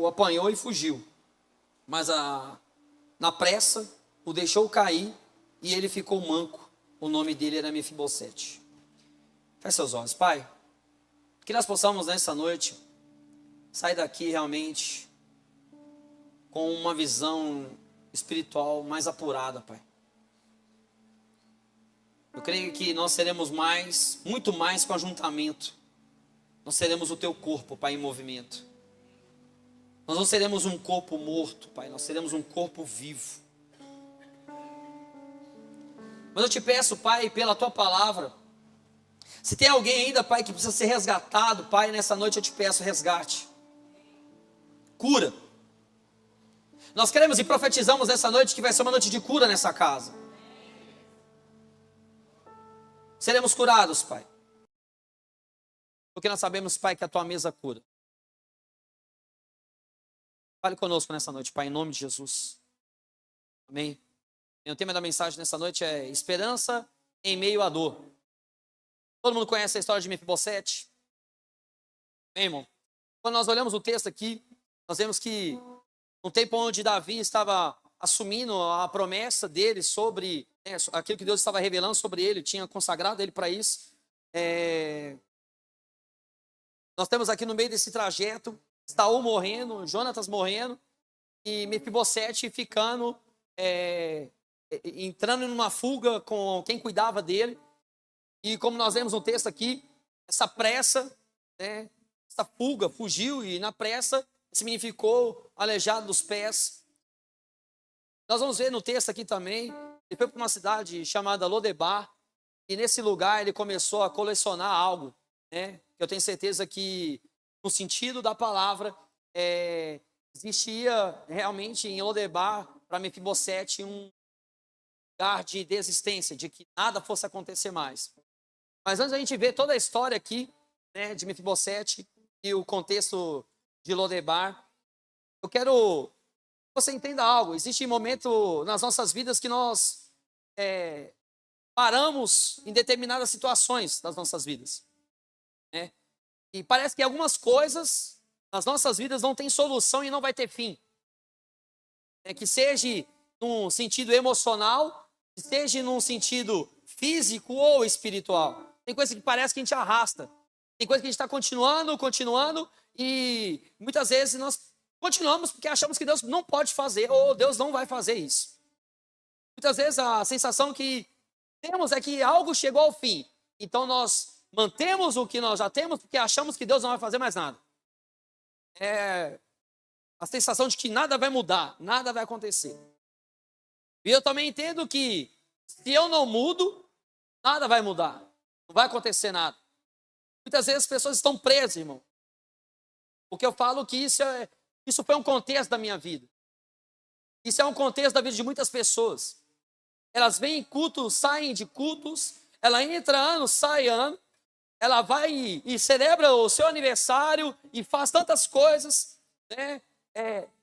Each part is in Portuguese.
o apanhou e fugiu. Mas na pressa, o deixou cair e ele ficou manco. O nome dele era Mefibosete. Feche seus olhos, Pai. Que nós possamos nessa noite sair daqui realmente com uma visão espiritual mais apurada, Pai. Eu creio que nós seremos muito mais com ajuntamento. Nós seremos o teu corpo, Pai, em movimento. Nós não seremos um corpo morto, Pai, nós seremos um corpo vivo. Mas eu te peço, Pai, pela tua palavra, se tem alguém ainda, Pai, que precisa ser resgatado, Pai, nessa noite eu te peço resgate. Cura. Nós queremos e profetizamos nessa noite que vai ser uma noite de cura nessa casa. Seremos curados, Pai. Porque nós sabemos, Pai, que a tua mesa cura. Fale conosco nessa noite, Pai, em nome de Jesus. Amém. E o tema da mensagem nessa noite é esperança em meio à dor. Todo mundo conhece a história de Mefibosete? Bem, irmão, quando nós olhamos o texto aqui, nós vemos que no tempo onde Davi estava assumindo a promessa dele sobre aquilo que Deus estava revelando sobre ele, tinha consagrado ele para isso. Nós temos aqui no meio desse trajeto, Saul morrendo, Jonatas morrendo, e Mefibosete ficando, entrando numa fuga com quem cuidava dele. E como nós vemos no texto aqui, essa pressa, essa fuga, fugiu e na pressa significou aleijado dos pés. Nós vamos ver no texto aqui também, ele foi para uma cidade chamada Lodebar, e nesse lugar ele começou a colecionar algo, eu tenho certeza que no sentido da palavra, existia realmente em Lodebar, para Mefibosete, um lugar de desistência, de que nada fosse acontecer mais. Mas antes da gente ver toda a história aqui, de Mefibosete e o contexto de Lodebar, eu quero que você entenda algo. Existe um momento nas nossas vidas que nós paramos em determinadas situações das nossas vidas. E parece que algumas coisas nas nossas vidas não têm solução e não vai ter fim. Que seja num sentido emocional, que seja num sentido físico ou espiritual. Tem coisa que parece que a gente arrasta. Tem coisa que a gente está continuando, e muitas vezes nós continuamos porque achamos que Deus não pode fazer ou Deus não vai fazer isso. Muitas vezes a sensação que temos é que algo chegou ao fim. Então nós mantemos o que nós já temos porque achamos que Deus não vai fazer mais nada. A sensação de que nada vai mudar, nada vai acontecer. E eu também entendo que se eu não mudo, nada vai mudar. Não vai acontecer nada. Muitas vezes as pessoas estão presas, irmão. Porque eu falo que isso foi um contexto da minha vida. Isso é um contexto da vida de muitas pessoas. Elas vêm em cultos, saem de cultos, ela entra ano, sai ano, ela vai e celebra o seu aniversário e faz tantas coisas,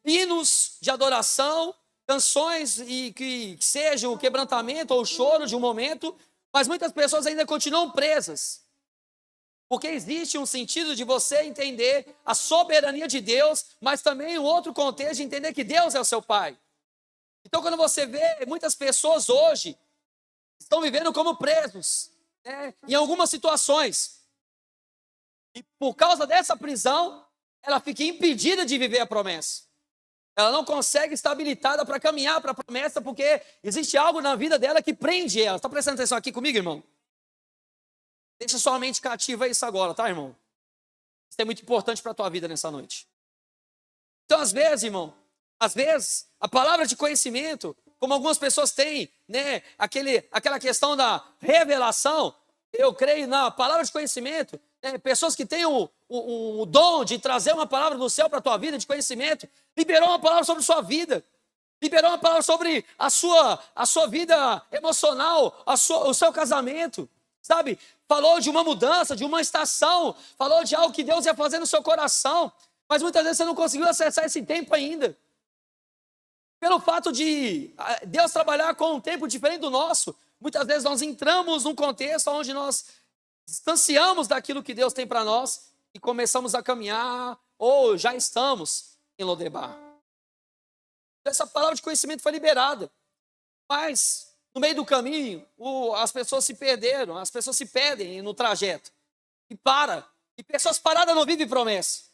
hinos de adoração, canções e que seja o quebrantamento ou o choro de um momento, mas muitas pessoas ainda continuam presas. Porque existe um sentido de você entender a soberania de Deus, mas também um outro contexto de entender que Deus é o seu Pai. Então, quando você vê, muitas pessoas hoje estão vivendo como presos, em algumas situações. E por causa dessa prisão, ela fica impedida de viver a promessa. Ela não consegue estar habilitada para caminhar para a promessa, porque existe algo na vida dela que prende ela. Está prestando atenção aqui comigo, irmão? Deixa sua mente cativa isso agora, tá, irmão? Isso é muito importante para a tua vida nessa noite. Então, às vezes, irmão, a palavra de conhecimento, como algumas pessoas têm, aquela questão da revelação, eu creio na palavra de conhecimento, pessoas que têm o dom de trazer uma palavra do céu para a tua vida, de conhecimento, liberou uma palavra sobre a sua vida, liberou uma palavra sobre a sua vida emocional, o seu casamento, sabe? Falou de uma mudança, de uma estação, falou de algo que Deus ia fazer no seu coração, mas muitas vezes você não conseguiu acessar esse tempo ainda. Pelo fato de Deus trabalhar com um tempo diferente do nosso, muitas vezes nós entramos num contexto onde nós distanciamos daquilo que Deus tem para nós e começamos a caminhar, ou já estamos em Lodebar. Essa palavra de conhecimento foi liberada. Mas, no meio do caminho, as pessoas se perderam, as pessoas se perdem no trajeto. E para. E pessoas paradas não vivem promessa.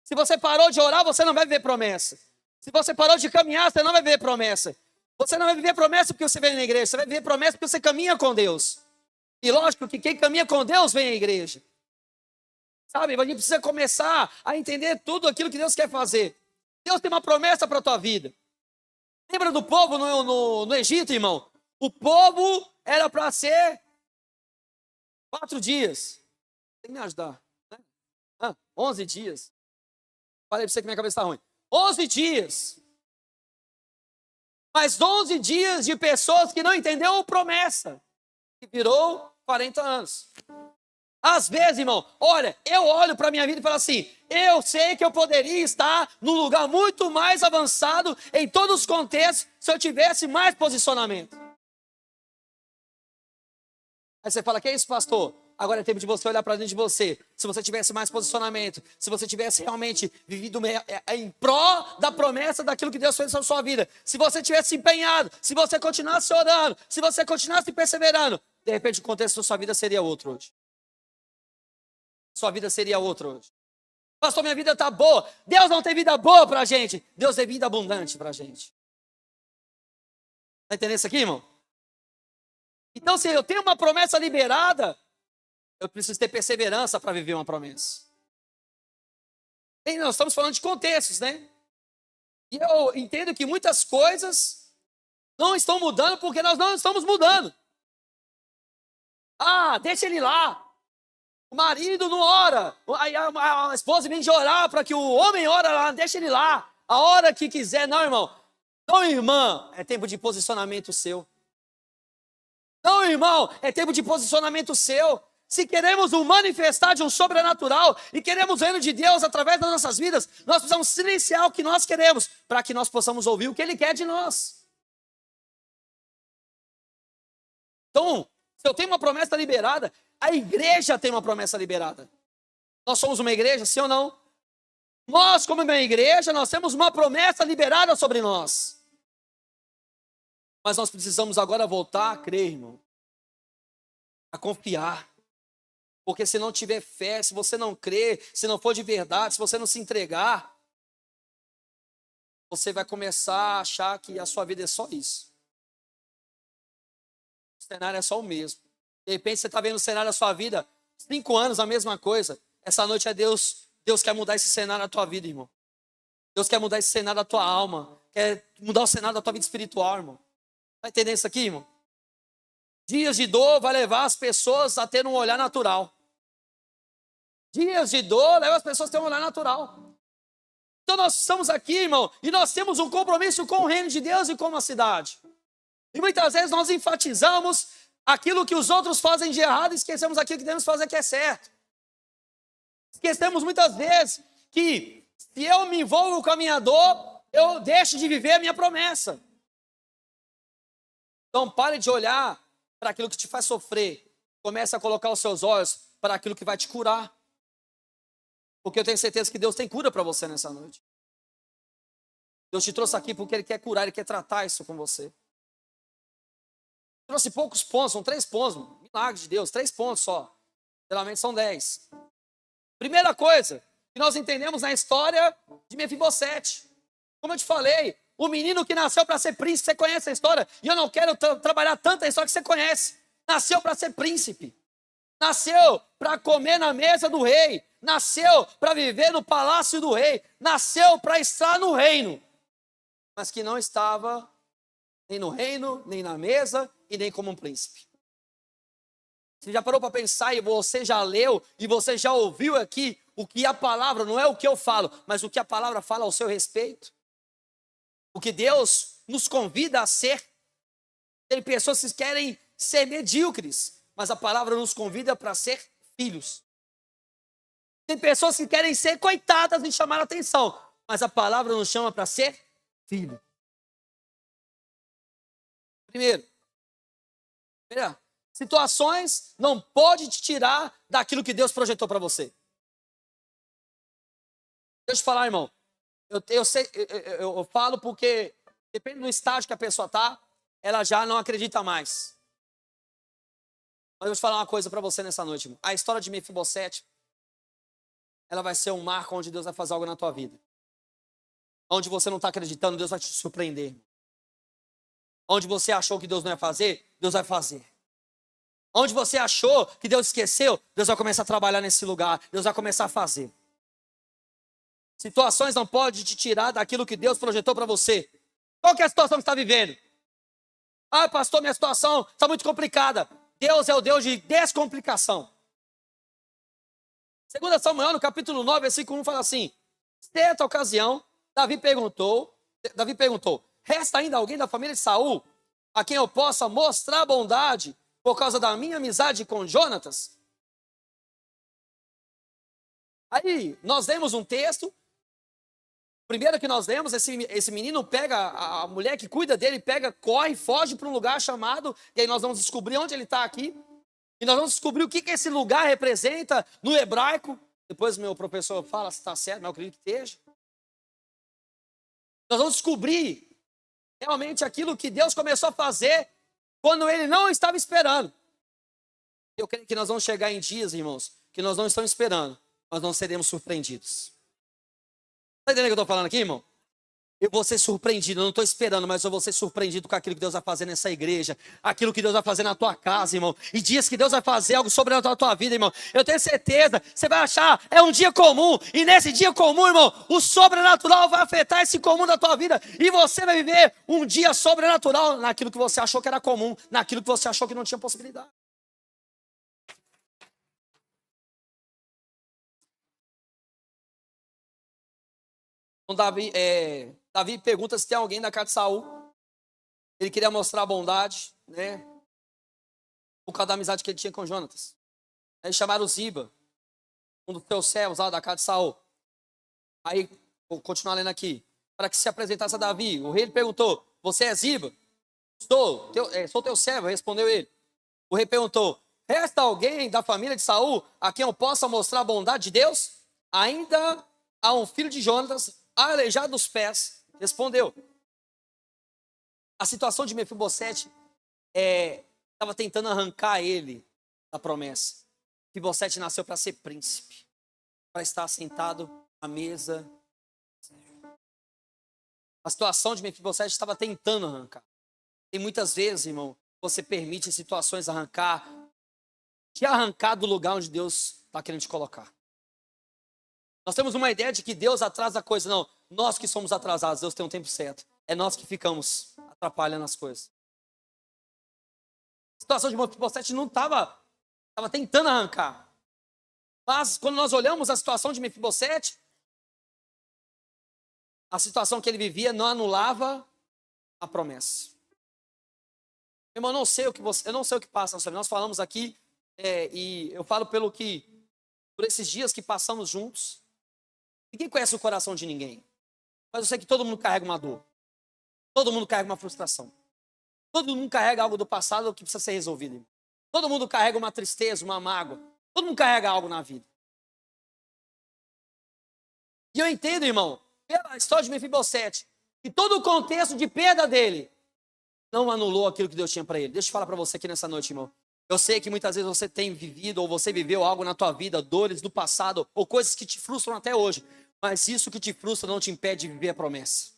Se você parou de orar, você não vai viver promessa. Se você parou de caminhar, você não vai viver promessa. Você não vai viver promessa porque você vem na igreja, você vai viver promessa porque você caminha com Deus. E lógico que quem caminha com Deus vem à igreja. Sabe, a gente precisa começar a entender tudo aquilo que Deus quer fazer. Deus tem uma promessa para a tua vida. Lembra do povo no Egito, irmão? O povo era para ser 4 dias. Tem que me ajudar. Né? 11 dias. Falei para você que minha cabeça está ruim. 11 dias. Mas 11 dias de pessoas que não entenderam a promessa. Que virou 40 anos. Às vezes, irmão, olha, eu olho para a minha vida e falo assim, eu sei que eu poderia estar num lugar muito mais avançado em todos os contextos se eu tivesse mais posicionamento. Aí você fala, que é isso, pastor? Agora é tempo de você olhar para dentro de você. Se você tivesse mais posicionamento, se você tivesse realmente vivido em pró da promessa daquilo que Deus fez na sua vida, se você tivesse empenhado, se você continuasse orando, se você continuasse perseverando, de repente o contexto da sua vida seria outro hoje. Sua vida seria outra hoje. Pastor, minha vida está boa. Deus não tem vida boa para a gente. Deus tem vida abundante para a gente. Está entendendo isso aqui, irmão? Então, se eu tenho uma promessa liberada, eu preciso ter perseverança para viver uma promessa. E nós estamos falando de contextos, né? E eu entendo que muitas coisas não estão mudando porque nós não estamos mudando. Ah, deixa ele lá. O marido não ora. Aí a esposa vem de orar para que o homem ore lá. Deixa ele lá. A hora que quiser. Não, irmão. Não, irmã. É tempo de posicionamento seu. Não, irmão. É tempo de posicionamento seu. Se queremos o manifestar de um sobrenatural e queremos o reino de Deus através das nossas vidas, nós precisamos silenciar o que nós queremos para que nós possamos ouvir o que Ele quer de nós. Então, se eu tenho uma promessa liberada, a igreja tem uma promessa liberada. Nós somos uma igreja, sim ou não? Nós, como uma igreja, nós temos uma promessa liberada sobre nós. Mas nós precisamos agora voltar a crer, irmão. A confiar. Porque se não tiver fé, se você não crer, se não for de verdade, se você não se entregar, você vai começar a achar que a sua vida é só isso. O cenário é só o mesmo. De repente você está vendo o cenário da sua vida, 5 anos, a mesma coisa. Essa noite é Deus. Deus quer mudar esse cenário da tua vida, irmão. Deus quer mudar esse cenário da tua alma. Quer mudar o cenário da tua vida espiritual, irmão. Está entendendo isso aqui, irmão? Dias de dor vai levar as pessoas a ter um olhar natural. Dias de dor levam as pessoas a ter um olhar natural. Então nós estamos aqui, irmão, e nós temos um compromisso com o reino de Deus e com a cidade. E muitas vezes nós enfatizamos aquilo que os outros fazem de errado e esquecemos aquilo que devemos fazer que é certo. Esquecemos muitas vezes que se eu me envolvo com a minha dor, eu deixo de viver a minha promessa. Então pare de olhar para aquilo que te faz sofrer. Comece a colocar os seus olhos para aquilo que vai te curar. Porque eu tenho certeza que Deus tem cura para você nessa noite. Deus te trouxe aqui porque Ele quer curar, Ele quer tratar isso com você. Trouxe poucos pontos, são 3 pontos. Milagre de Deus, 3 pontos só. Geralmente são 10. Primeira coisa que nós entendemos na história de Mefibosete. Como eu te falei, o menino que nasceu para ser príncipe, você conhece a história? E eu não quero trabalhar tanto a história que você conhece. Nasceu para ser príncipe. Nasceu para comer na mesa do rei. Nasceu para viver no palácio do rei. Nasceu para estar no reino. Mas que não estava nem no reino, nem na mesa e nem como um príncipe. Você já parou para pensar e você já leu e você já ouviu aqui o que a palavra, não é o que eu falo, mas o que a palavra fala ao seu respeito? O que Deus nos convida a ser. Tem pessoas que querem ser medíocres, mas a palavra nos convida para ser filhos. Tem pessoas que querem ser coitadas e chamar a atenção, mas a palavra nos chama para ser filho. Primeiro, situações não podem te tirar daquilo que Deus projetou para você. Deixa eu te falar, irmão. Eu falo porque depende do estágio que a pessoa está, ela já não acredita mais. Mas eu vou te falar uma coisa para você nessa noite, irmão. A história de Mefibosete, ela vai ser um marco onde Deus vai fazer algo na tua vida. Onde você não está acreditando, Deus vai te surpreender. Onde você achou que Deus não ia fazer, Deus vai fazer. Onde você achou que Deus esqueceu, Deus vai começar a trabalhar nesse lugar. Deus vai começar a fazer. Situações não podem te tirar daquilo que Deus projetou para você. Qual que é a situação que você está vivendo? Ah, pastor, minha situação está muito complicada. Deus é o Deus de descomplicação. 2 Samuel, no capítulo 9, versículo 1, fala assim: certa ocasião, Davi perguntou, resta ainda alguém da família de Saul a quem eu possa mostrar bondade por causa da minha amizade com Jonatas? Aí, nós lemos um texto. Primeiro que nós lemos, esse menino pega, a mulher que cuida dele, corre, foge para um lugar chamado, e aí nós vamos descobrir onde ele está aqui, e nós vamos descobrir o que esse lugar representa no hebraico. Depois meu professor fala se está certo, mas eu acredito que esteja. Nós vamos descobrir realmente aquilo que Deus começou a fazer quando ele não estava esperando. Eu creio que nós vamos chegar em dias, irmãos, que nós não estamos esperando, mas não seremos surpreendidos. Está entendendo o que eu estou falando aqui, irmão? Eu vou ser surpreendido, eu não estou esperando, mas eu vou ser surpreendido com aquilo que Deus vai fazer nessa igreja, aquilo que Deus vai fazer na tua casa, irmão. E dias que Deus vai fazer algo sobrenatural na tua vida, irmão. Eu tenho certeza, você vai achar, é um dia comum, e nesse dia comum, irmão, o sobrenatural vai afetar esse comum da tua vida, e você vai viver um dia sobrenatural naquilo que você achou que era comum, naquilo que você achou que não tinha possibilidade. Então, Davi pergunta se tem alguém da casa de Saul. Ele queria mostrar a bondade, né? Por causa da amizade que ele tinha com Jonatas. Aí chamaram Ziba, um dos seus servos lá da casa de Saul. Aí, vou continuar lendo aqui. Para que se apresentasse a Davi, o rei lhe perguntou: você é Ziba? Sou teu servo, respondeu ele. O rei perguntou: resta alguém da família de Saul a quem eu possa mostrar a bondade de Deus? Ainda há um filho de Jonatas, aleijado dos pés. Respondeu. A situação de Mefibosete estava tentando arrancar ele da promessa. Mefibosete nasceu para ser príncipe, para estar sentado à mesa. A situação de Mefibosete estava tentando arrancar. E muitas vezes, irmão, você permite situações te arrancar do lugar onde Deus está querendo te colocar. Nós temos uma ideia de que Deus atrasa a coisa. Não, nós que somos atrasados, Deus tem um tempo certo. É nós que ficamos atrapalhando as coisas. A situação de Mefibosete não estava tentando arrancar. Mas quando nós olhamos a situação de Mefibosete, a situação que ele vivia não anulava a promessa. Irmão, eu não sei o que passa na sua vida. Nós falamos aqui, e eu falo por esses dias que passamos juntos. Ninguém conhece o coração de ninguém. Mas eu sei que todo mundo carrega uma dor. Todo mundo carrega uma frustração. Todo mundo carrega algo do passado que precisa ser resolvido. Irmão. Todo mundo carrega uma tristeza, uma mágoa. Todo mundo carrega algo na vida. E eu entendo, irmão, pela história de Mefibosete, que todo o contexto de perda dele não anulou aquilo que Deus tinha para ele. Deixa eu falar para você aqui nessa noite, irmão. Eu sei que muitas vezes você tem vivido ou você viveu algo na tua vida, dores do passado ou coisas que te frustram até hoje. Mas isso que te frustra não te impede de viver a promessa.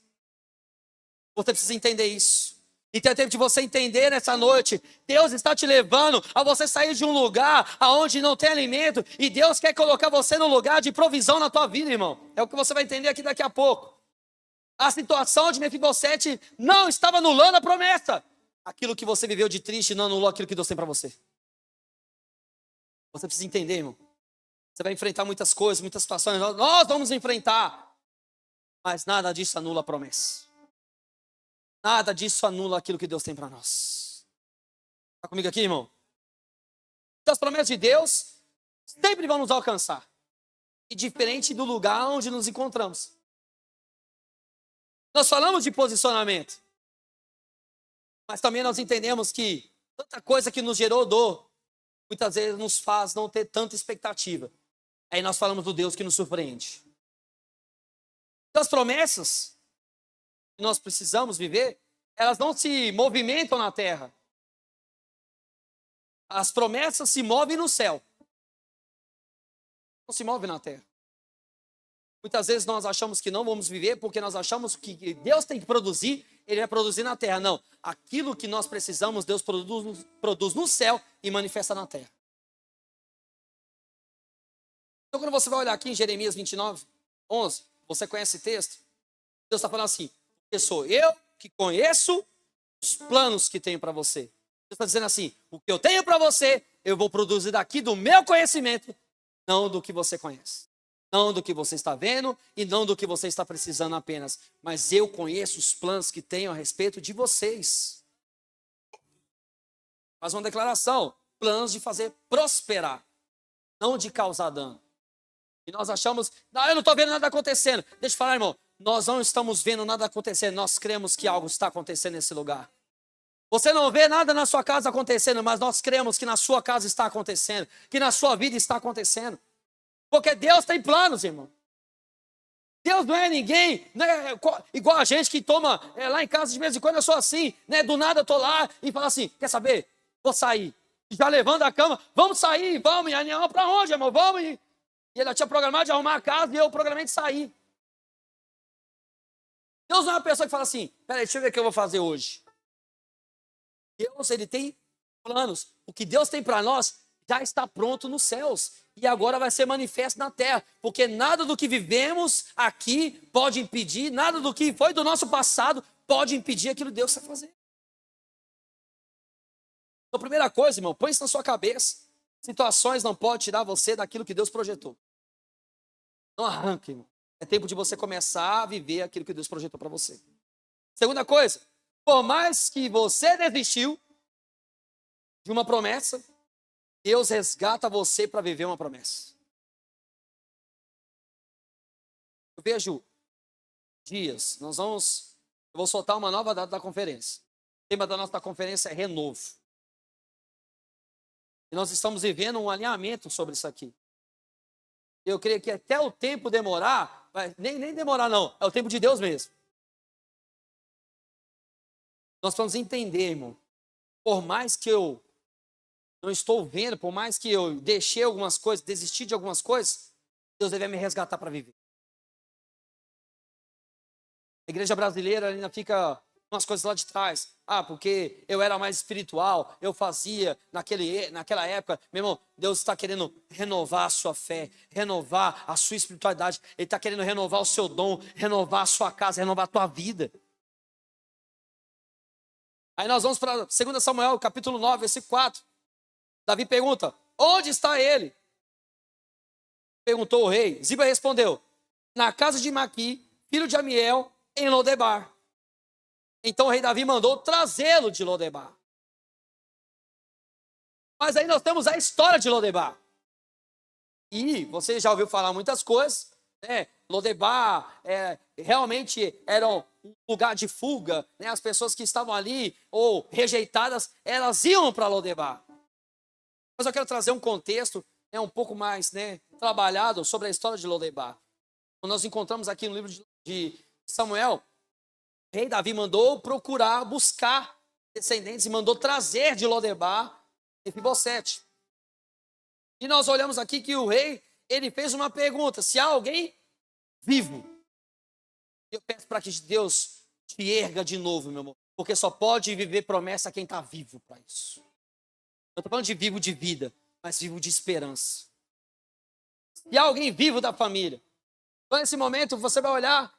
Você precisa entender isso. Então é tempo de você entender nessa noite. Deus está te levando a você sair de um lugar onde não tem alimento. E Deus quer colocar você num lugar de provisão na tua vida, irmão. É o que você vai entender aqui daqui a pouco. A situação de Mefibosete não estava anulando a promessa. Aquilo que você viveu de triste não anulou aquilo que Deus tem para você. Você precisa entender, irmão. Você vai enfrentar muitas coisas, muitas situações. Nós vamos enfrentar. Mas nada disso anula a promessa. Nada disso anula aquilo que Deus tem para nós. Está comigo aqui, irmão? Então, as promessas de Deus sempre vão nos alcançar. E diferente do lugar onde nos encontramos. Nós falamos de posicionamento. Mas também nós entendemos que tanta coisa que nos gerou dor, muitas vezes nos faz não ter tanta expectativa. Aí nós falamos do Deus que nos surpreende. As promessas que nós precisamos viver, elas não se movimentam na terra. As promessas se movem no céu. Não se movem na terra. Muitas vezes nós achamos que não vamos viver porque nós achamos que Deus tem que produzir, Ele vai produzir na terra. Não, aquilo que nós precisamos, Deus produz no céu e manifesta na terra. Então quando você vai olhar aqui em Jeremias 29, 11, você conhece esse texto? Deus está falando assim, porque sou eu que conheço os planos que tenho para você. Deus está dizendo assim, o que eu tenho para você, eu vou produzir daqui do meu conhecimento, não do que você conhece. Não do que você está vendo e não do que você está precisando apenas. Mas eu conheço os planos que tenho a respeito de vocês. Faz uma declaração. Planos de fazer prosperar, não de causar dano. E nós achamos, não, eu não estou vendo nada acontecendo. Deixa eu falar, irmão. Nós não estamos vendo nada acontecendo. Nós cremos que algo está acontecendo nesse lugar. Você não vê nada na sua casa acontecendo, mas nós cremos que na sua casa está acontecendo. Que na sua vida está acontecendo. Porque Deus tem planos, irmão. Deus não é ninguém, né, igual a gente que toma, lá em casa de vez em quando eu sou assim, né, do nada eu tô lá e falo assim, quer saber? Vou sair. Já levando a cama, vamos sair, vamos, e para onde, irmão? Vamos. E ele já tinha programado de arrumar a casa e eu programei de sair. Deus não é uma pessoa que fala assim, peraí, deixa eu ver o que eu vou fazer hoje. Deus, ele tem planos. O que Deus tem para nós já está pronto nos céus. E agora vai ser manifesto na terra. Porque nada do que vivemos aqui pode impedir, nada do que foi do nosso passado pode impedir aquilo que Deus está fazendo. Então, primeira coisa, irmão, põe isso na sua cabeça. Situações não podem tirar você daquilo que Deus projetou. Não arranque, irmão. É tempo de você começar a viver aquilo que Deus projetou para você. Segunda coisa, por mais que você desistiu de uma promessa, Deus resgata você para viver uma promessa. Eu vejo dias, eu vou soltar uma nova data da conferência. O tema da nossa conferência é renovo. E nós estamos vivendo um alinhamento sobre isso aqui. Eu creio que até o tempo demorar, nem demorar não, é o tempo de Deus mesmo. Nós vamos entender, irmão, por mais que eu não estou vendo, por mais que eu deixei algumas coisas, desisti de algumas coisas, Deus deve me resgatar para viver. A igreja brasileira ainda fica umas coisas lá de trás. Ah, porque eu era mais espiritual, eu fazia naquela época. Meu irmão, Deus está querendo renovar a sua fé, renovar a sua espiritualidade. Ele está querendo renovar o seu dom, renovar a sua casa, renovar a tua vida. Aí nós vamos para 2 Samuel, capítulo 9, versículo 4. Davi pergunta, onde está ele? Perguntou o rei. Ziba respondeu, na casa de Maqui, filho de Amiel, em Lodebar. Então o rei Davi mandou trazê-lo de Lodebar. Mas aí nós temos a história de Lodebar. E você já ouviu falar muitas coisas, né? Lodebar realmente era um lugar de fuga, né? As pessoas que estavam ali ou rejeitadas, elas iam para Lodebar. Mas eu quero trazer um contexto um pouco mais, né, trabalhado sobre a história de Lodebar. Quando nós encontramos aqui no livro de Samuel, o rei Davi mandou procurar, buscar descendentes e mandou trazer de Lodebar Mefibosete. E nós olhamos aqui que o rei, ele fez uma pergunta, se há alguém vivo. Eu peço para que Deus te erga de novo, meu irmão, porque só pode viver promessa quem está vivo para isso. Eu estou falando de vivo de vida, mas vivo de esperança. E há alguém vivo da família. Então, nesse momento, você vai olhar,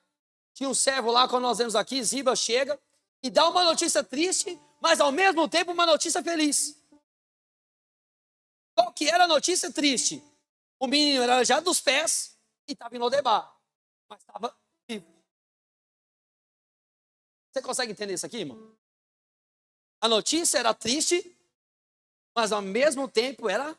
tinha um servo lá, quando nós vemos aqui, Ziba chega e dá uma notícia triste, mas ao mesmo tempo uma notícia feliz. Qual que era a notícia triste? O menino era aleijado dos pés e estava em Lodebar, mas estava vivo. Você consegue entender isso aqui, irmão? A notícia era triste, mas ao mesmo tempo era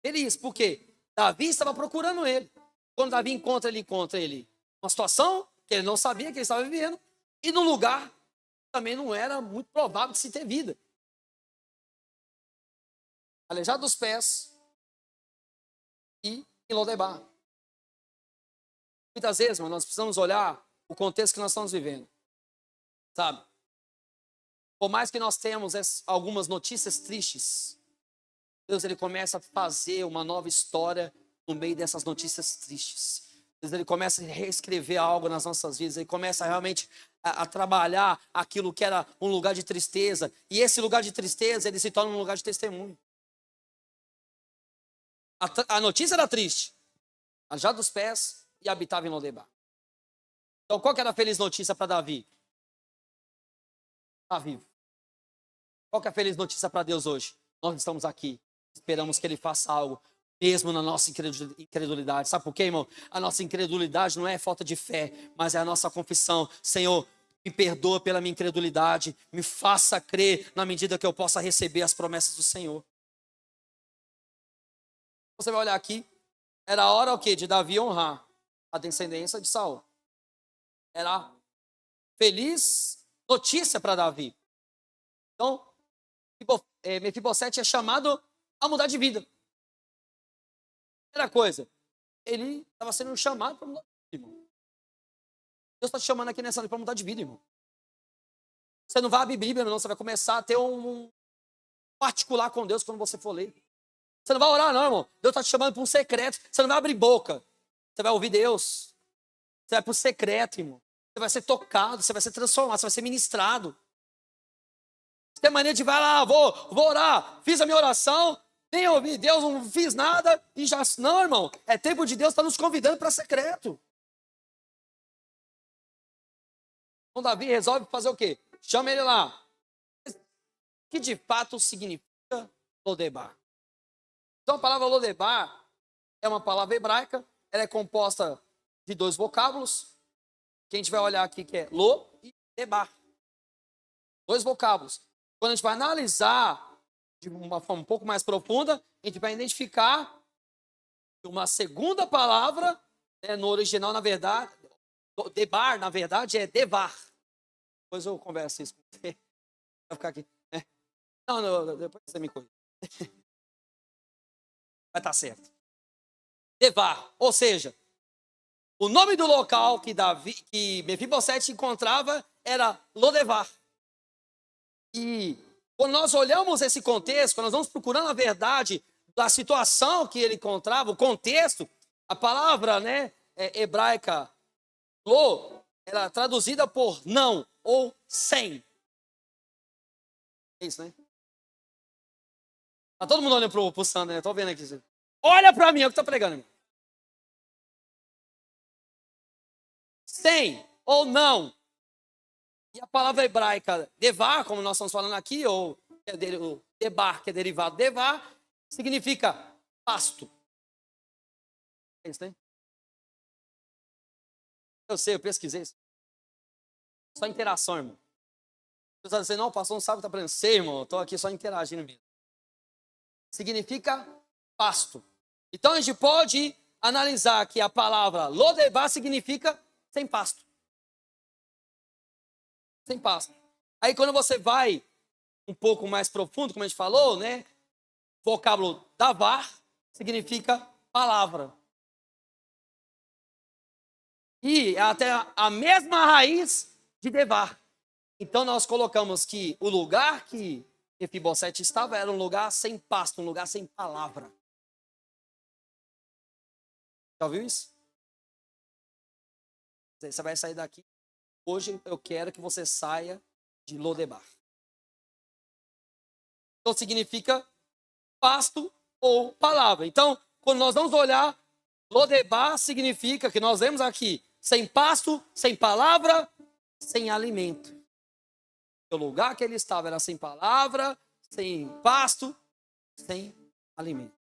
feliz. Por quê? Davi estava procurando ele. Quando Davi encontra ele uma situação que ele não sabia que ele estava vivendo, e num lugar que também não era muito provável de se ter vida. Aleijado dos pés e em Lodebar. Muitas vezes, mano, nós precisamos olhar o contexto que nós estamos vivendo, sabe? Por mais que nós tenhamos algumas notícias tristes, Deus, ele começa a fazer uma nova história no meio dessas notícias tristes. Deus, ele começa a reescrever algo nas nossas vidas. Ele começa realmente a trabalhar aquilo que era um lugar de tristeza. E esse lugar de tristeza, ele se torna um lugar de testemunho. A notícia era triste. Aleijado dos pés e habitava em Lodebar. Então, qual que era a feliz notícia para Davi? Está vivo. Qual que é a feliz notícia para Deus hoje? Nós estamos aqui. Esperamos que ele faça algo, mesmo na nossa incredulidade. Sabe por quê, irmão? A nossa incredulidade não é falta de fé, mas é a nossa confissão. Senhor, me perdoa pela minha incredulidade, me faça crer na medida que eu possa receber as promessas do Senhor. Você vai olhar aqui, era a hora o quê? De Davi honrar a descendência de Saul. Era feliz notícia para Davi. Então, Mefibosete é chamado a mudar de vida. Primeira coisa, ele estava sendo chamado para mudar de vida, irmão. Deus está te chamando aqui nessa noite para mudar de vida, irmão. Você não vai abrir Bíblia, não. Você vai começar a ter um particular com Deus quando você for ler. Você não vai orar, não, irmão. Deus está te chamando para um secreto. Você não vai abrir boca. Você vai ouvir Deus. Você vai para o secreto, irmão. Você vai ser tocado, você vai ser transformado, você vai ser ministrado. Você tem mania de vai lá, vou orar. Fiz a minha oração, nem ouvi Deus, não fiz nada e já... Não, irmão. É tempo de Deus estar nos convidando para secreto. Então Davi resolve fazer o quê? Chama ele lá. Que de fato significa Lodebar. Então a palavra Lodebar é uma palavra hebraica. Ela é composta de 2 vocábulos. Que a gente vai olhar aqui que é Lo e Debar. 2 vocábulos. Quando a gente vai analisar de uma forma um pouco mais profunda, a gente vai identificar uma segunda palavra, né, no original, na verdade, Debar, na verdade, é Devar. Depois eu converso isso com você. Vai ficar aqui. Né? Não, depois você me conta. Vai estar certo. Devar, ou seja, o nome do local que Mefibosete encontrava era Lodevar. E quando nós olhamos esse contexto, quando nós vamos procurando a verdade da situação que ele encontrava, o contexto, a palavra, né, hebraica Lo, era traduzida por não ou sem. É isso, né? Tá todo mundo olhando pro Sandro, né? Tô vendo aqui. Olha para mim, é o que tá pregando, irmão. Sem ou não. E a palavra hebraica devar, como nós estamos falando aqui, ou o debar, que é derivado de devar, significa pasto. É isso, né? Eu sei, eu pesquisei isso. Só interação, irmão. Você está dizendo, não, o pastor não sabe o que está aprendendo. Sei, irmão, estou aqui só interagindo mesmo. Significa pasto. Então a gente pode analisar que a palavra Lodebar significa sem pasto. Sem pasto. Aí quando você vai um pouco mais profundo, como a gente falou, né? Vocábulo davar significa palavra. E até a mesma raiz de devar. Então nós colocamos que o lugar que Mefibosete estava era um lugar sem pasto, um lugar sem palavra. Já ouviu isso? Você vai sair daqui. Hoje eu quero que você saia de Lodebar. Então significa pasto ou palavra. Então, quando nós vamos olhar, Lodebar significa que nós vemos aqui, sem pasto, sem palavra, sem alimento. O lugar que ele estava era sem palavra, sem pasto, sem alimento.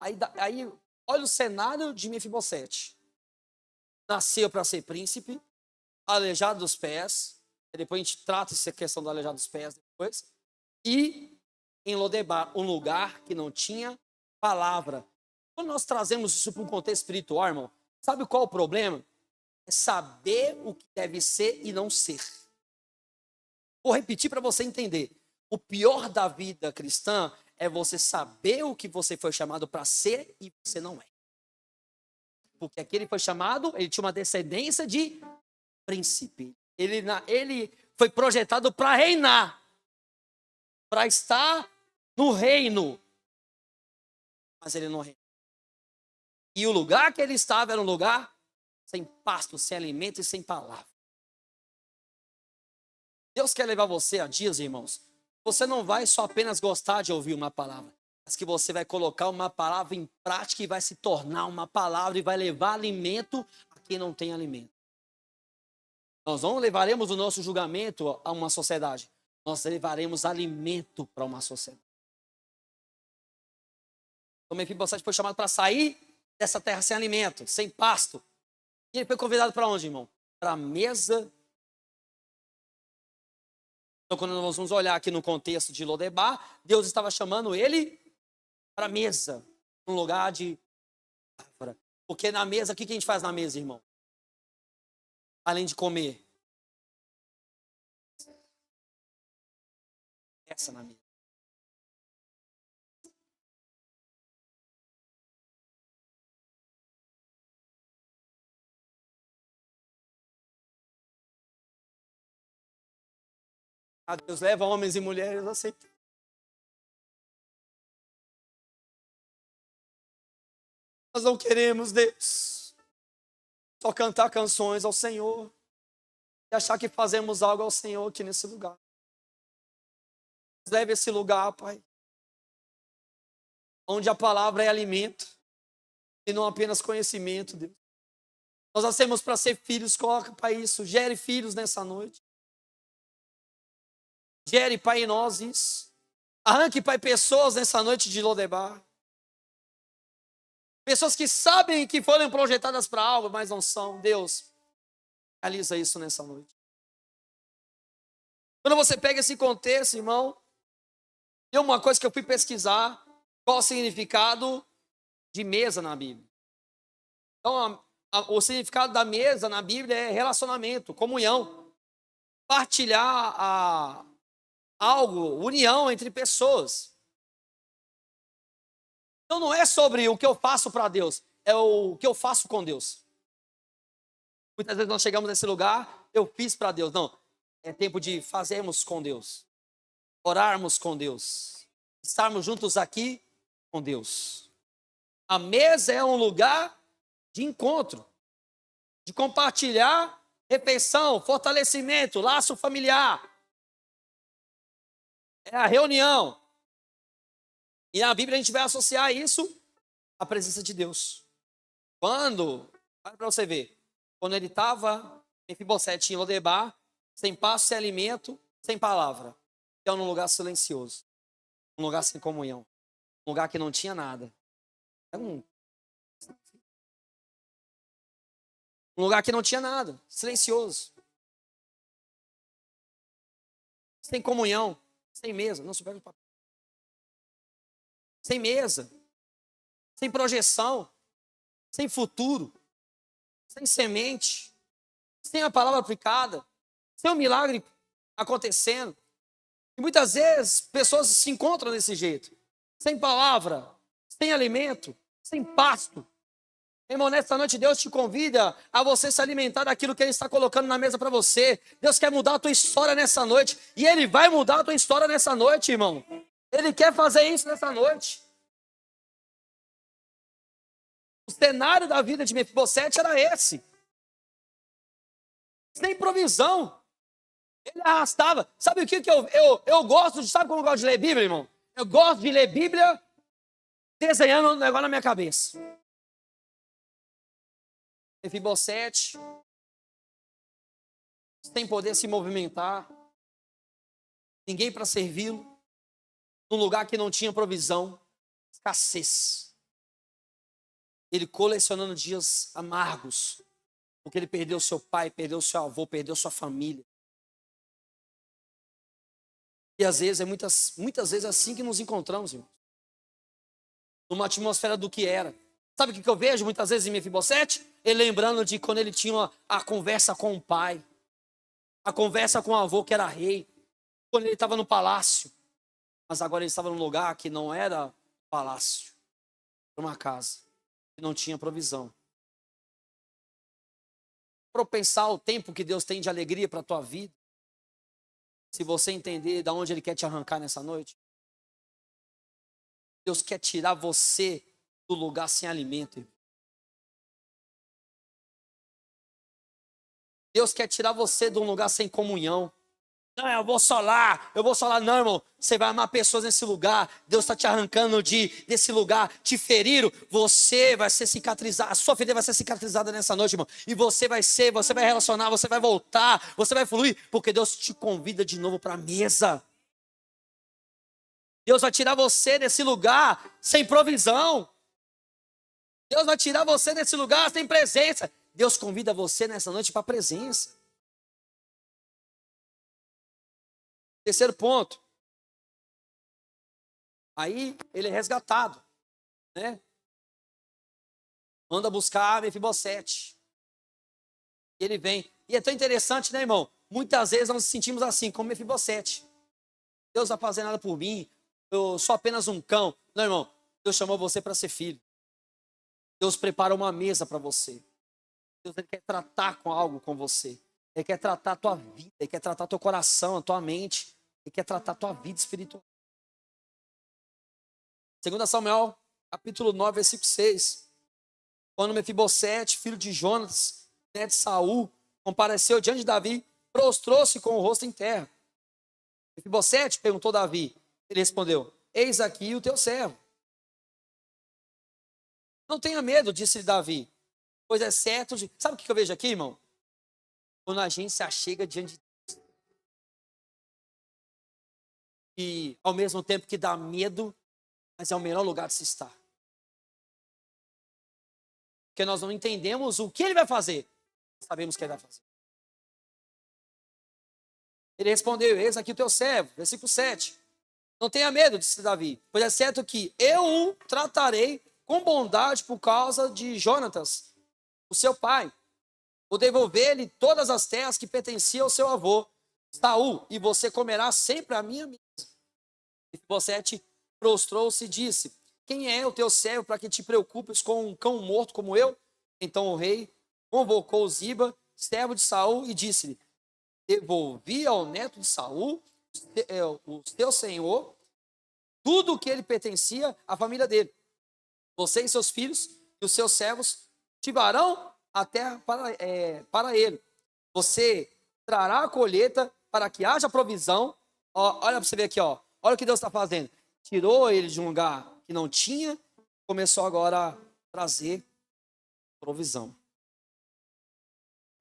Aí olha o cenário de Mefibosete. Nasceu para ser príncipe, aleijado dos pés. Depois a gente trata essa questão do aleijado dos pés depois. E em Lodebar, um lugar que não tinha palavra. Quando nós trazemos isso para um contexto espiritual, irmão, sabe qual é o problema? É saber o que deve ser e não ser. Vou repetir para você entender. O pior da vida cristã é você saber o que você foi chamado para ser e você não é. porque aquele foi chamado, ele tinha uma descendência de príncipe. Ele foi projetado para reinar, para estar no reino. Mas ele não reinou. E o lugar que ele estava era um lugar sem pasto, sem alimento e sem palavra. Deus quer levar você a dias, irmãos. Você não vai só apenas gostar de ouvir uma palavra, mas que você vai colocar uma palavra em prática e vai se tornar uma palavra e vai levar alimento a quem não tem alimento. Nós não levaremos o nosso julgamento a uma sociedade. Nós levaremos alimento para uma sociedade. Então, Mefibosete foi chamado para sair dessa terra sem alimento, sem pasto. E ele foi convidado para onde, irmão? Para a mesa. Então, quando nós vamos olhar aqui no contexto de Lodebar, Deus estava chamando ele para a mesa, um lugar de palavra. Porque na mesa, o que a gente faz na mesa, irmão? Além de comer. Essa na mesa. A Deus leva homens e mulheres a aceitar. Nós não queremos, Deus, só cantar canções ao Senhor e achar que fazemos algo ao Senhor aqui nesse lugar. Nos leve a esse lugar, Pai, onde a palavra é alimento e não apenas conhecimento, Deus. Nós nascemos para ser filhos, coloca, Pai, isso. Gere filhos nessa noite. Gere, Pai, em nós isso. Arranque, Pai, pessoas nessa noite de Lodebar. Pessoas que sabem que foram projetadas para algo, mas não são. Deus, realiza isso nessa noite. Quando você pega esse contexto, irmão, tem uma coisa que eu fui pesquisar, qual o significado de mesa na Bíblia. Então, o significado da mesa na Bíblia é relacionamento, comunhão. Partilhar algo, união entre pessoas. Então não é sobre o que eu faço para Deus, é o que eu faço com Deus. Muitas vezes nós chegamos nesse lugar, eu fiz para Deus. Não, é tempo de fazermos com Deus, orarmos com Deus, estarmos juntos aqui com Deus. A mesa é um lugar de encontro, de compartilhar refeição, fortalecimento, laço familiar. É a reunião. E na Bíblia a gente vai associar isso à presença de Deus. Olha para você ver, quando ele estava em Mefibosete em Lodebar, sem pasto, sem alimento, sem palavra. Então num lugar silencioso, um lugar sem comunhão, um lugar que não tinha nada. Um lugar que não tinha nada, silencioso. Sem comunhão, sem mesa, não se pega o papel. Sem mesa, sem projeção, sem futuro, sem semente, sem a palavra aplicada, sem o milagre acontecendo. E muitas vezes pessoas se encontram desse jeito, sem palavra, sem alimento, sem pasto. Irmão, nessa noite Deus te convida a você se alimentar daquilo que Ele está colocando na mesa para você. Deus quer mudar a tua história nessa noite. E Ele vai mudar a tua história nessa noite, irmão. Ele quer fazer isso nessa noite. O cenário da vida de Mefibosete era esse. Sem provisão. Ele arrastava. Sabe o que eu gosto de... Sabe como eu gosto de ler Bíblia, irmão? Eu gosto de ler Bíblia desenhando um negócio na minha cabeça. Mefibosete, sem poder se movimentar, ninguém para servi-lo, num lugar que não tinha provisão, escassez. Ele colecionando dias amargos, porque ele perdeu seu pai, perdeu seu avô, perdeu sua família. E às vezes, muitas vezes é assim que nos encontramos, irmãos. Numa atmosfera do que era. Sabe o que eu vejo muitas vezes em Mefibosete? Ele lembrando de quando ele tinha a conversa com o pai, a conversa com o avô que era rei, quando ele estava no palácio. Mas agora ele estava num lugar que não era palácio, era uma casa, que não tinha provisão. propensar o tempo que Deus tem de alegria para a tua vida, se você entender de onde Ele quer te arrancar nessa noite. Deus quer tirar você do lugar sem alimento, irmão. Deus quer tirar você de um lugar sem comunhão. Não, eu vou solar. Não, irmão, você vai amar pessoas nesse lugar. Deus está te arrancando desse lugar. Te feriram, você vai ser cicatrizado. A sua ferida vai ser cicatrizada nessa noite, irmão. E você vai relacionar, você vai voltar, você vai fluir, porque Deus te convida de novo para a mesa. Deus vai tirar você desse lugar sem provisão. Deus vai tirar você desse lugar sem presença. Deus convida você nessa noite para a presença. Terceiro ponto. Aí ele é resgatado, né? Manda buscar Mefibosete. Ele vem. E é tão interessante, né, irmão? Muitas vezes nós nos sentimos assim, como Mefibosete. Deus não vai fazer nada por mim. Eu sou apenas um cão. Não, irmão. Deus chamou você para ser filho. Deus prepara uma mesa para você. Deus ele quer tratar com algo com você. Ele quer tratar a tua vida. Ele quer tratar teu coração, a tua mente. Ele quer tratar a tua vida espiritual. 2 Samuel, capítulo 9, versículo 6. Quando Mefibosete, filho de Jonas, neto de Saul, compareceu diante de Davi, prostrou-se com o rosto em terra. Mefibosete, perguntou Davi. Ele respondeu, eis aqui o teu servo. Não tenha medo, disse Davi, pois é certo de... Sabe o que eu vejo aqui, irmão? Quando a gente se achega diante de Deus. E ao mesmo tempo que dá medo, mas é o melhor lugar de se estar. Porque nós não entendemos o que ele vai fazer. Sabemos o que ele vai fazer. Ele respondeu, eis aqui o teu servo, versículo 7. Não tenha medo, disse Davi, pois é certo que eu o tratarei com bondade por causa de Jonatas, o seu pai. Vou devolver-lhe todas as terras que pertenciam ao seu avô, Saul, e você comerá sempre a minha mesa. Mefibosete prostrou-se e disse, quem é o teu servo para que te preocupes com um cão morto como eu? Então o rei convocou Ziba, servo de Saul, e disse-lhe, devolvi ao neto de Saul, o teu senhor, tudo o que ele pertencia à família dele. Você e seus filhos e os seus servos tivarão a terra para ele. Você trará a colheita para que haja provisão. Ó, olha para você ver aqui, ó. Olha o que Deus está fazendo. Tirou ele de um lugar que não tinha, começou agora a trazer provisão.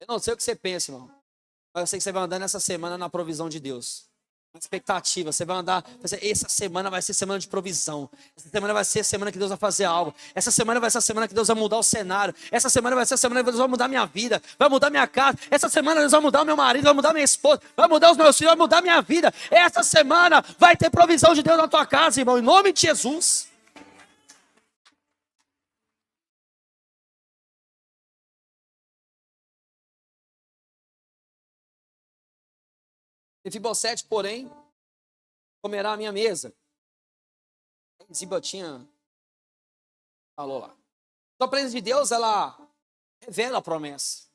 Eu não sei o que você pensa, irmão, mas eu sei que você vai andar nessa semana na provisão de Deus. Uma expectativa, você vai andar, essa semana vai ser semana de provisão. Essa semana vai ser a semana que Deus vai fazer algo. Essa semana vai ser a semana que Deus vai mudar o cenário. Essa semana vai ser a semana que Deus vai mudar minha vida, vai mudar minha casa. Essa semana Deus vai mudar o meu marido, vai mudar minha esposa, vai mudar os meus filhos, vai mudar minha vida. Essa semana vai ter provisão de Deus na tua casa, irmão, em nome de Jesus. Mefibosete, porém, comerá a minha mesa. Ziba falou lá. Então, a presença de Deus, ela revela a promessa.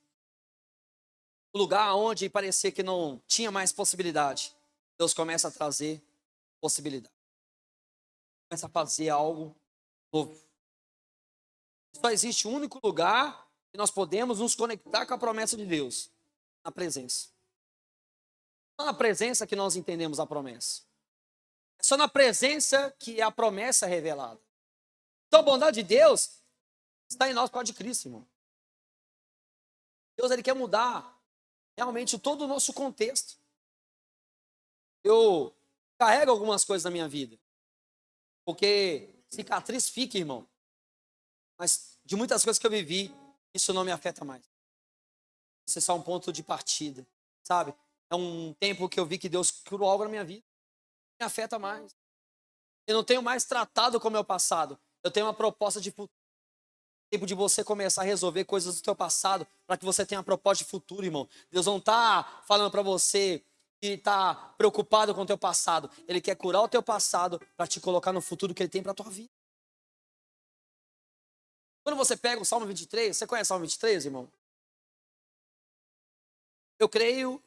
O lugar onde parecia que não tinha mais possibilidade, Deus começa a trazer possibilidade. Começa a fazer algo novo. Só existe um único lugar que nós podemos nos conectar com a promessa de Deus, na presença. Só na presença que nós entendemos a promessa. É só na presença que a promessa é revelada. Então a bondade de Deus está em nós por causa de Cristo, irmão. Deus ele quer mudar realmente todo o nosso contexto. Eu carrego algumas coisas na minha vida. Porque cicatriz fica, irmão. Mas de muitas coisas que eu vivi, isso não me afeta mais. Isso é só um ponto de partida, sabe? É um tempo que eu vi que Deus curou algo na minha vida. Não me afeta mais. Eu não tenho mais tratado com o meu passado. Eu tenho uma proposta de futuro. Tempo de você começar a resolver coisas do teu passado para que você tenha uma proposta de futuro, irmão. Deus não está falando para você que está preocupado com o teu passado. Ele quer curar o teu passado para te colocar no futuro que Ele tem para a tua vida. Quando você pega o Salmo 23, você conhece o Salmo 23, irmão? eu creio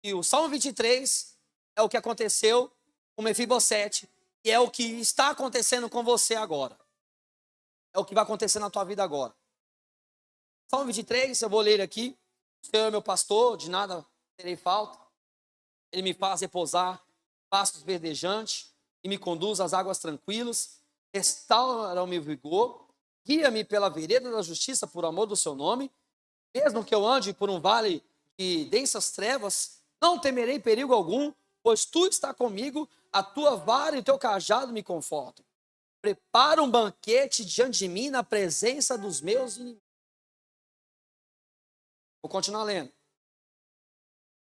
que o Salmo 23 é o que aconteceu com Mefibosete e é o que está acontecendo com você agora. É o que vai acontecer na tua vida agora. Salmo 23, eu vou ler aqui. O Senhor é meu pastor, de nada terei falta. Ele me faz repousar, pastos verdejantes, e me conduz às águas tranquilas. Restaura o meu vigor, guia-me pela vereda da justiça por amor do seu nome. Mesmo que eu ande por um vale de densas trevas, não temerei perigo algum, pois tu está comigo, a tua vara e o teu cajado me confortam. Prepara um banquete diante de mim na presença dos meus inimigos. Vou continuar lendo.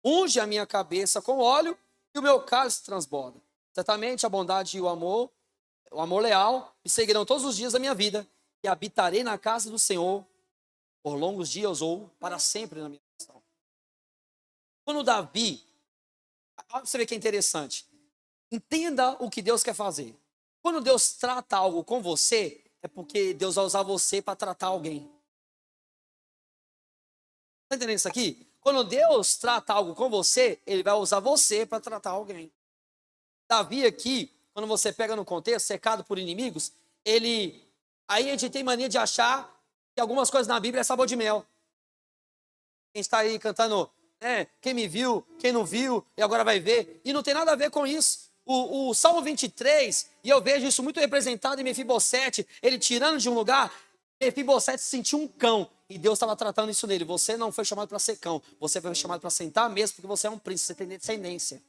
Unge a minha cabeça com óleo e o meu cálice transborda. Certamente a bondade e o amor leal me seguirão todos os dias da minha vida e habitarei na casa do Senhor por longos dias ou para sempre na minha nação. Quando Davi, você vê que é interessante, entenda o que Deus quer fazer. Quando Deus trata algo com você, é porque Deus vai usar você para tratar alguém. Está entendendo isso aqui? Quando Deus trata algo com você, Ele vai usar você para tratar alguém. Davi aqui, quando você pega no contexto, cercado por inimigos, aí a gente tem mania de achar que algumas coisas na Bíblia é sabor de mel. Quem está aí cantando, quem me viu, quem não viu, e agora vai ver. E não tem nada a ver com isso. O Salmo 23, e eu vejo isso muito representado em Mefibosete, ele tirando de um lugar, Mefibosete se sentiu um cão, e Deus estava tratando isso nele. Você não foi chamado para ser cão, você foi chamado para sentar mesmo, porque você é um príncipe, você tem descendência.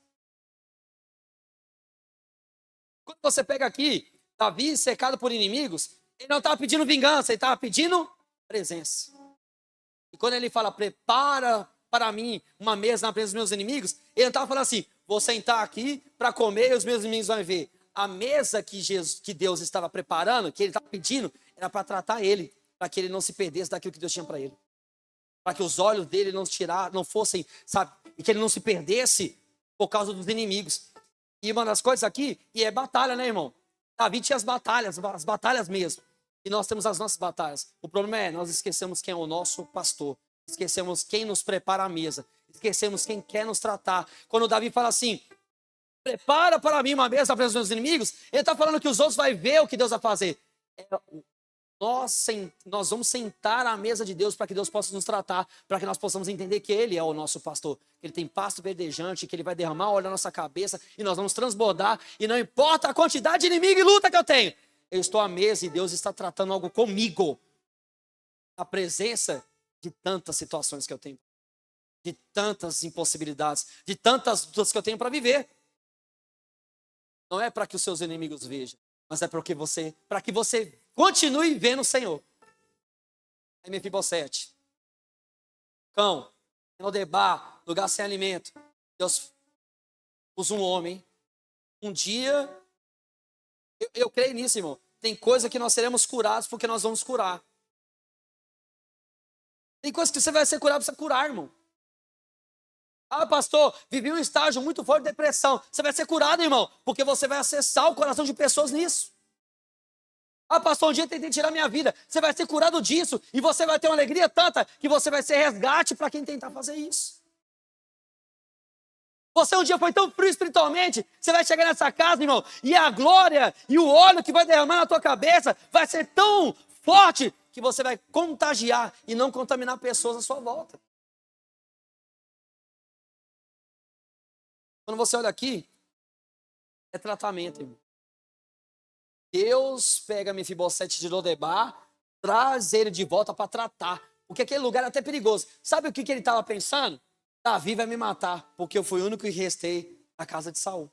Quando você pega aqui, Davi cercado por inimigos, ele não estava pedindo vingança, ele estava pedindo presença. E quando ele fala, prepara para mim uma mesa na presença dos meus inimigos, ele não estava falando assim, vou sentar aqui para comer e os meus inimigos vão ver. A mesa que Deus estava preparando, que ele estava pedindo, era para tratar ele, para que ele não se perdesse daquilo que Deus tinha para ele. Para que os olhos dele não fossem, sabe, e que ele não se perdesse por causa dos inimigos. E uma das coisas aqui, e é batalha, né, irmão? Davi tinha as batalhas mesmo. E nós temos as nossas batalhas. O problema é, nós esquecemos quem é o nosso pastor. Esquecemos quem nos prepara a mesa. Esquecemos quem quer nos tratar. Quando Davi fala assim, prepara para mim uma mesa para os meus inimigos, ele está falando que os outros vão ver o que Deus vai fazer. Nós vamos sentar à mesa de Deus para que Deus possa nos tratar, para que nós possamos entender que Ele é o nosso pastor. Que Ele tem pasto verdejante, que Ele vai derramar óleo na nossa cabeça e nós vamos transbordar. E não importa a quantidade de inimigo e luta que eu tenho, eu estou à mesa e Deus está tratando algo comigo. A presença de tantas situações que eu tenho, de tantas impossibilidades, de tantas lutas que eu tenho para viver. Não é para que os seus inimigos vejam, mas é para que você continue vendo o Senhor. Aí Mefibosete, cão, Lodebar, lugar sem alimento. Deus usa um homem. Um dia, eu creio nisso, irmão. Tem coisa que nós seremos curados porque nós vamos curar. Tem coisa que você vai ser curado para você curar, irmão. Ah, pastor, vivi um estágio muito forte de depressão. Você vai ser curado, irmão, porque você vai acessar o coração de pessoas nisso. Ah, pastor, um dia eu tentei tirar minha vida. Você vai ser curado disso e você vai ter uma alegria tanta que você vai ser resgate para quem tentar fazer isso. Você um dia foi tão frio espiritualmente, você vai chegar nessa casa, irmão, e a glória e o óleo que vai derramar na tua cabeça vai ser tão forte que você vai contagiar e não contaminar pessoas à sua volta. Quando você olha aqui, é tratamento, irmão. Deus pega Mefibosete de Lodebar, traz ele de volta para tratar. Porque aquele lugar é até perigoso. Sabe o que ele estava pensando? Davi vai me matar, porque eu fui o único que restei na casa de Saul.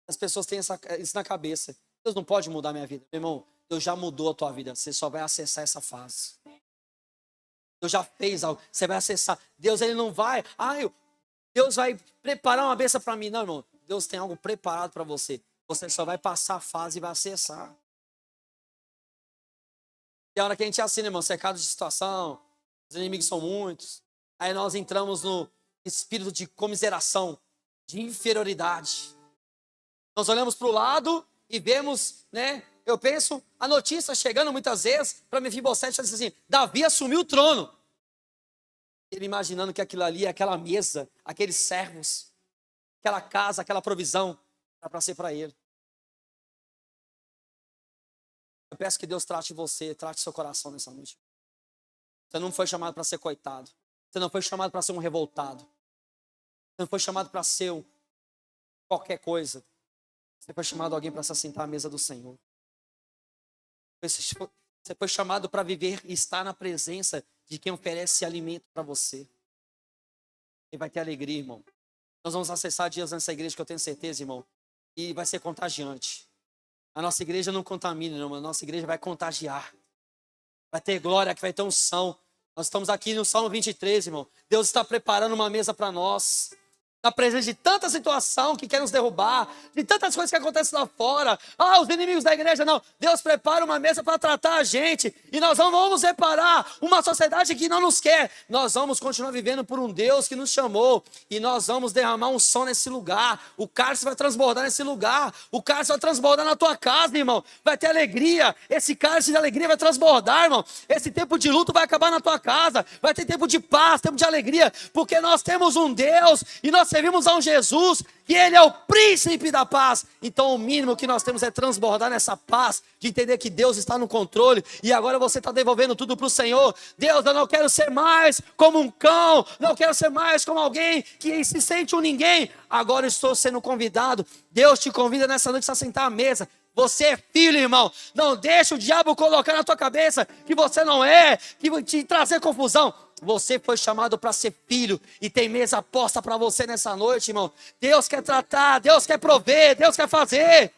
As pessoas têm isso na cabeça. Deus não pode mudar minha vida. Meu irmão, Deus já mudou a tua vida. Você só vai acessar essa fase. Deus já fez algo. Você vai acessar. Deus, ele não vai... Deus vai preparar uma bênção para mim. Não, irmão. Deus tem algo preparado para você. Você só vai passar a fase e vai acessar. E a hora que a gente assina, irmão, cercado de situação, os inimigos são muitos. Aí nós entramos no espírito de comiseração, de inferioridade. Nós olhamos para o lado e vemos, né? Eu penso, a notícia chegando muitas vezes para Mefibosete, diz assim, Davi assumiu o trono. Ele imaginando que aquilo ali, aquela mesa, aqueles servos, aquela casa, aquela provisão, era para ser para ele. Eu peço que Deus trate você, trate seu coração nessa noite. Você não foi chamado para ser coitado. Você não foi chamado para ser um revoltado. Você não foi chamado para ser qualquer coisa. Você foi chamado alguém para se assentar à mesa do Senhor. Você foi chamado para viver e estar na presença de quem oferece alimento para você. E vai ter alegria, irmão. Nós vamos acessar dias nessa igreja que eu tenho certeza, irmão. E vai ser contagiante. A nossa igreja não contamina, irmão. A nossa igreja vai contagiar. Vai ter glória, que vai ter unção. Nós estamos aqui no Salmo 23, irmão. Deus está preparando uma mesa para nós. Na presença de tanta situação que quer nos derrubar, de tantas coisas que acontecem lá fora. Os inimigos da igreja, não. Deus prepara uma mesa para tratar a gente. E nós não vamos reparar uma sociedade que não nos quer. Nós vamos continuar vivendo por um Deus que nos chamou. E nós vamos derramar um som nesse lugar. O cálice vai transbordar nesse lugar. O cálice vai transbordar na tua casa, irmão. Vai ter alegria. Esse cálice de alegria vai transbordar, irmão. Esse tempo de luto vai acabar na tua casa. Vai ter tempo de paz, tempo de alegria. Porque nós temos um Deus e nós servimos a um Jesus que ele é o príncipe da paz. Então o mínimo que nós temos é transbordar nessa paz, de entender que Deus está no controle e agora você está devolvendo tudo para o Senhor. Deus, eu não quero ser mais como um cão, não quero ser mais como alguém que se sente um ninguém. Agora estou sendo convidado. Deus te convida nessa noite a sentar à mesa. Você é filho, irmão. Não deixa o diabo colocar na tua cabeça que você não é, que vai te trazer confusão. Você foi chamado para ser filho e tem mesa posta para você nessa noite, irmão. Deus quer tratar, Deus quer prover, Deus quer fazer.